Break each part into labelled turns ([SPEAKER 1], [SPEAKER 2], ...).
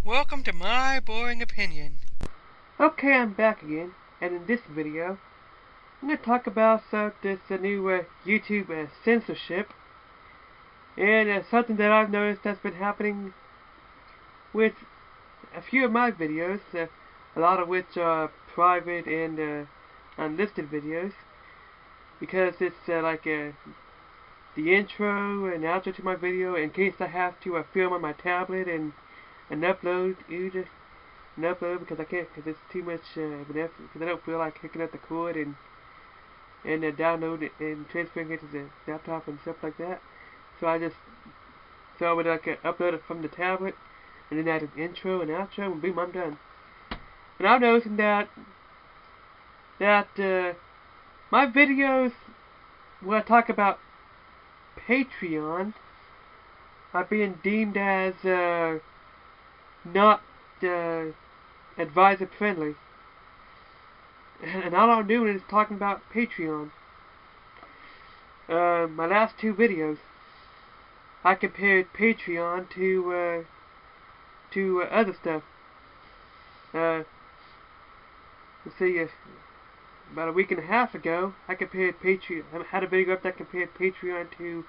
[SPEAKER 1] Welcome to my boring opinion.
[SPEAKER 2] Okay, I'm back again, and in this video, I'm going to talk about this new YouTube censorship, and something that I've noticed that's been happening with a few of my videos, a lot of which are private and unlisted videos, because it's the intro and outro to my video in case I have to film on my tablet and upload because I can't, because it's too much of an effort, because I don't feel like hooking up the cord and download it and transferring it to the laptop and stuff like that. So I would upload it from the tablet and then add an intro and outro and boom, I'm done. And I'm noticing that my videos when I talk about Patreon are being deemed as not advisor friendly, and all I'm doing is talking about Patreon. My last two videos, I compared Patreon to other stuff. Let's see, about a week and a half ago, I compared Patreon. I had a video up that compared Patreon to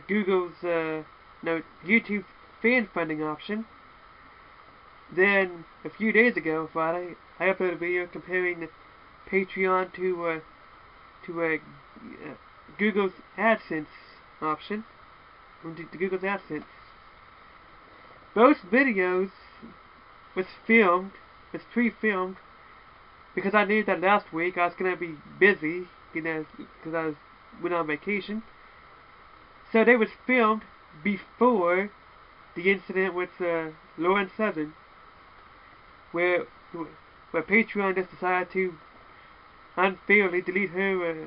[SPEAKER 2] Google's YouTube fan funding option. Then a few days ago, Friday, I uploaded a video comparing Patreon to Google's Adsense option, to Google's Adsense. Both videos was pre-filmed, because I knew that last week I was gonna be busy, because I went on vacation. So they was filmed before the incident with Lauren Southern, where Patreon just decided to unfairly delete her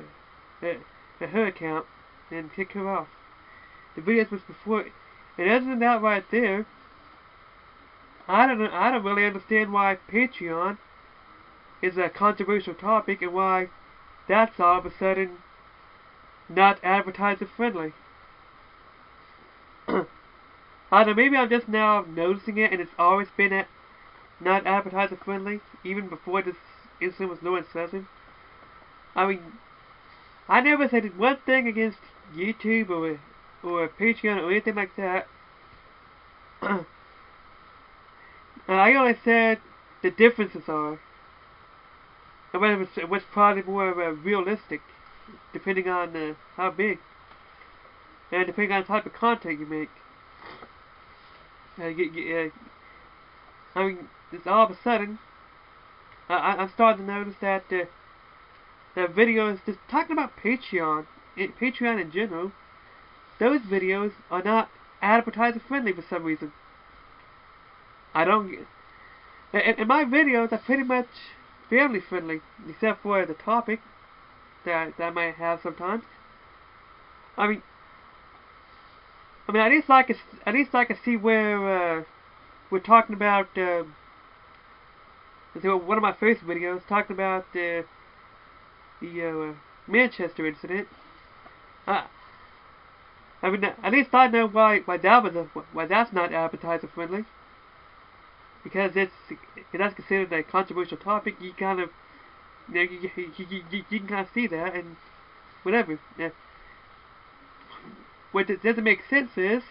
[SPEAKER 2] account and kick her off. The videos was before, and other than that right there, I don't really understand why Patreon is a controversial topic and why that's all of a sudden not advertiser friendly. I don't know, maybe I'm just now noticing it, and it's always been not advertiser friendly, even before this incident was Lauren Southern. I mean, I never said one thing against YouTube or Patreon or anything like that. I only said the differences are, and what's probably more realistic, depending on how big, and depending on the type of content you make. I mean, it's all of a sudden, I'm starting to notice that that videos just talking about Patreon in general, those videos are not advertiser friendly for some reason. I don't get. And my videos are pretty much family friendly, except for the topic that I might have sometimes. I mean, at least I can see where we're talking about. One of my first videos talking about the Manchester incident. I mean, at least I know why that's not advertiser friendly, because that's considered a controversial topic. You kind of, you can kind of see that, and whatever. What doesn't make sense is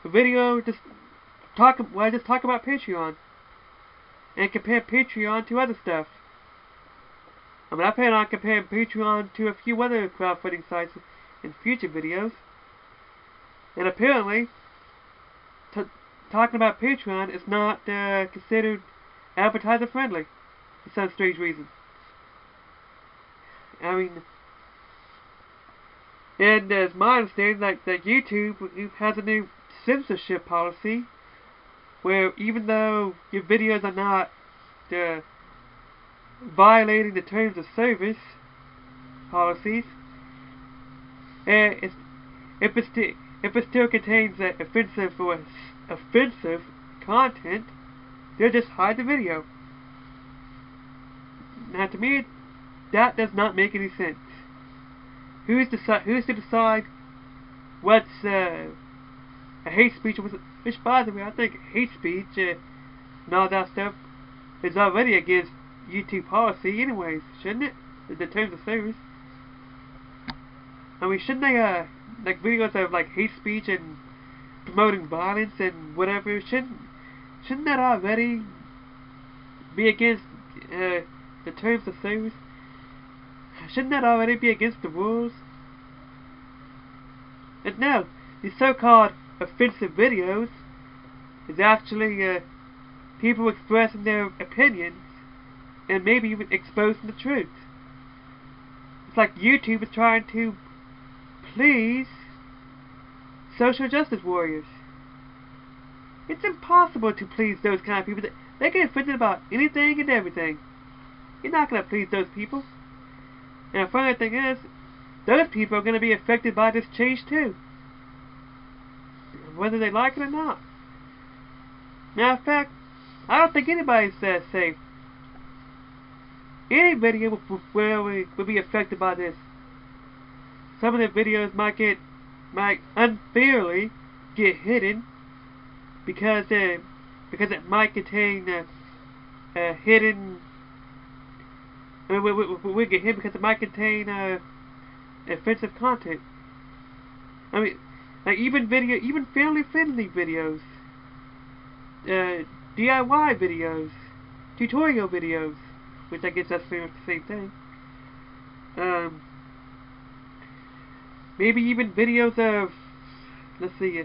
[SPEAKER 2] the video just talk about Patreon and compare Patreon to other stuff. I mean, I plan on comparing Patreon to a few other crowdfunding sites in future videos, and apparently talking about Patreon is not considered advertiser friendly for some strange reason. I mean, and as my understanding, that YouTube has a new censorship policy, where even though your videos are not violating the terms of service policies, if it still contains offensive content, they'll just hide the video. Now, to me, that does not make any sense. Who's to decide what's a hate speech, which by the way, I think hate speech and all that stuff is already against YouTube policy anyways, shouldn't it? The terms of service. I mean, shouldn't they, like videos of like hate speech and promoting violence and whatever, shouldn't that already be against the terms of service? Shouldn't that already be against the rules? And no, these so-called offensive videos is actually people expressing their opinions and maybe even exposing the truth. It's like YouTube is trying to please social justice warriors. It's impossible to please those kind of people. They get offended about anything and everything. You're not going to please those people. And the funny thing is, those people are going to be affected by this change too, whether they like it or not. Matter of fact, I don't think anybody's safe. Any video will be affected by this. Some of the videos might unfairly get hidden because it might contain hidden. We get hit because it might contain offensive content. I mean, like even family-friendly videos, DIY videos, tutorial videos, which I guess that's pretty much the same thing. Maybe even videos of, let's see,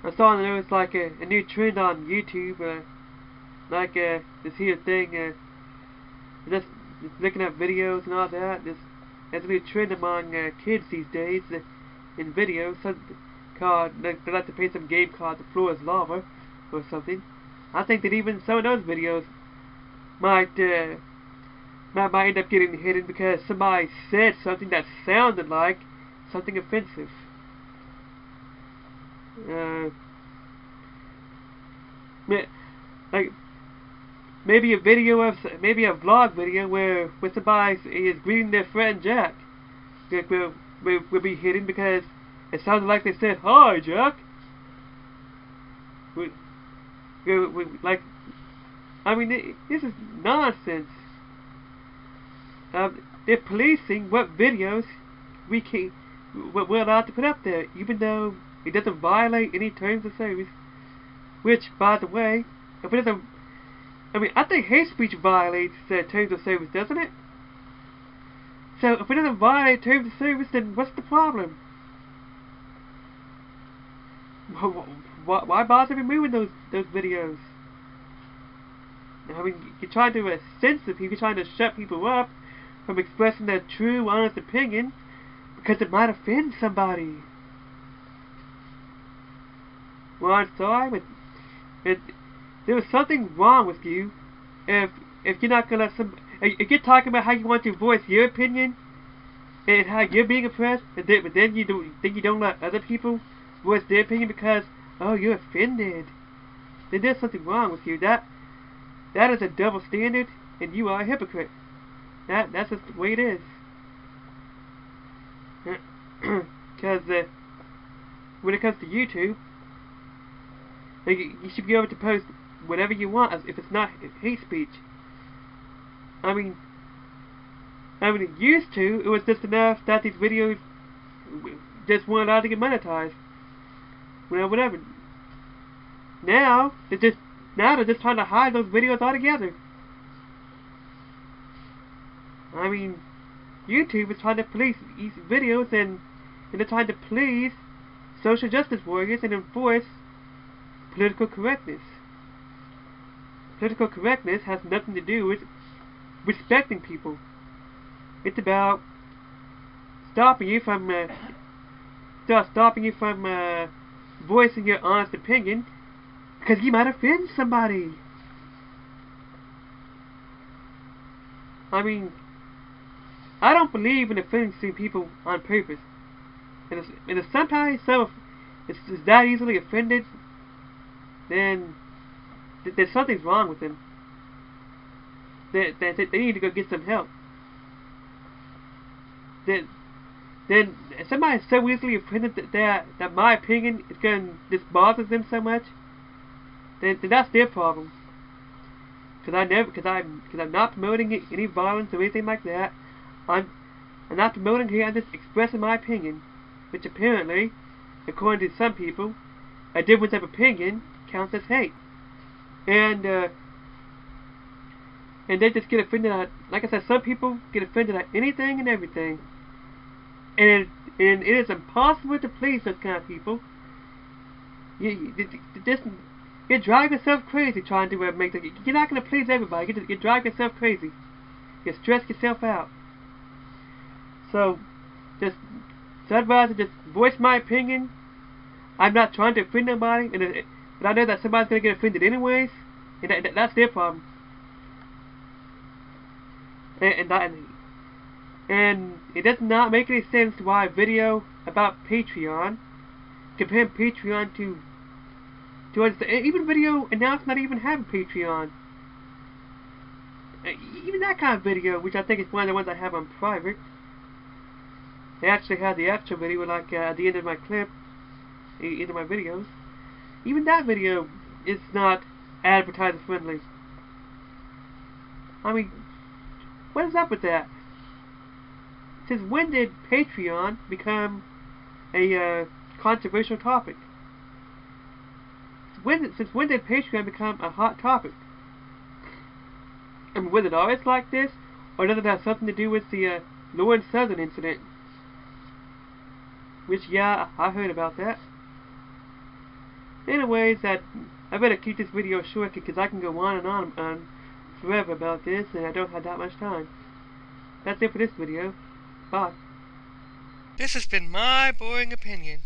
[SPEAKER 2] I saw there was like a new trend on YouTube, like this here thing, just looking at videos and all that. There's a new trend among kids these days in videos. Called they like to play some game called "The Floor Is Lava" or something. I think that even some of those videos might end up getting hidden because somebody said something that sounded like something offensive. Like maybe a vlog video where somebody is greeting their friend Jack will be hidden because it sounded like they said, "Hi, Jack." Like, I mean, this is nonsense. They're policing what videos we're allowed to put up there, even though it doesn't violate any terms of service. Which, by the way, if it doesn't, I mean, I think hate speech violates terms of service, doesn't it? So if it doesn't violate terms of service, then what's the problem? Why bother removing those videos? I mean, you're trying to censor people, you're trying to shut people up from expressing their true, honest opinion because it might offend somebody. Well, I'm sorry, but there was something wrong with you if you're not gonna if you're talking about how you want to voice your opinion and how you're being oppressed, but then you don't let other people voice their opinion because you're offended. Then there's something wrong with you. That is a double standard, and you are a hypocrite. That's just the way it is. Because when it comes to YouTube, you should be able to post whatever you want if it's not hate speech. I mean, it used to. It was just enough that these videos just weren't allowed to get monetized. Well, whatever. Now they're just trying to hide those videos altogether. I mean, YouTube is trying to police these videos and they're trying to please social justice warriors and enforce political correctness. Political correctness has nothing to do with respecting people. It's about stopping you from voicing your honest opinion because you might offend somebody. I mean, I don't believe in offending people on purpose. And if sometimes is that easily offended, then there's something's wrong with them. They need to go get some help. then if somebody's so easily offended that my opinion is going this bothers them so much, then that's their problem. Because I'm not promoting any violence or anything like that. I'm not promoting here. I'm just expressing my opinion, which apparently, according to some people, a difference of opinion counts as hate. And they just get offended at, like I said, some people get offended at anything and everything. And it is impossible to please those kind of people. You drive yourself crazy trying to make them. You're not going to please everybody. You drive yourself crazy. You stress yourself out. So I'd rather just voice my opinion. I'm not trying to offend nobody, but I know that somebody's going to get offended anyways, and that's their problem. And it does not make any sense why a video about Patreon, comparing Patreon to even video announced not even having Patreon. Even that kind of video, which I think is one of the ones I have on private, they actually have the actual video, like at the end of my clip, end of my videos. Even that video is not advertiser friendly. I mean, what is up with that? Since when did Patreon become a controversial topic? Since when did Patreon become a hot topic? I mean, was it always like this, or does it have something to do with the Lawrence Southern incident? Which, yeah, I heard about that. Anyways, I better keep this video short because I can go on and on forever about this, and I don't have that much time. That's it for this video. Bye.
[SPEAKER 1] This has been my boring opinion.